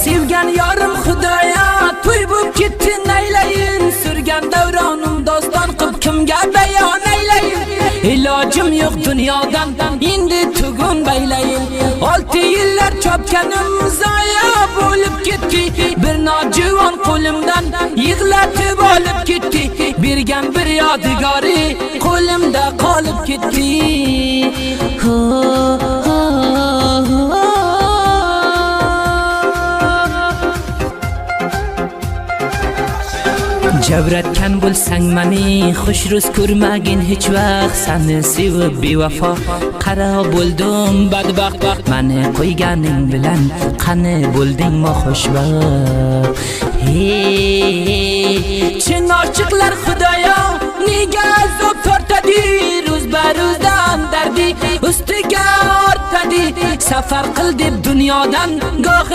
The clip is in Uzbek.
sevgan yorim xudoya to'y bo'lib ketdi naylayin surgan davronim doston qilib kimga bayon aylayin ilojim yo'q dunyodan endi tugun baylayin 6 yillar chopganim zoya bo'lib ketdi bir nojivon qo'limdan yig'latib olib ketdi bergan bir yodgori qo'limda qolib ketdi Jabratgan bo'lsang meni xushro'z ko'rmagin hech vaqt seni sevib bevafo qaro bo'ldim badbaxt meni qo'yganing bilan qani bo'ldingmi xushvaqt chin oshiqlar xudoyo nega azob tortadi ro'z baruzdan dardi ustiga ortadi safar qil deb dunyodan gohi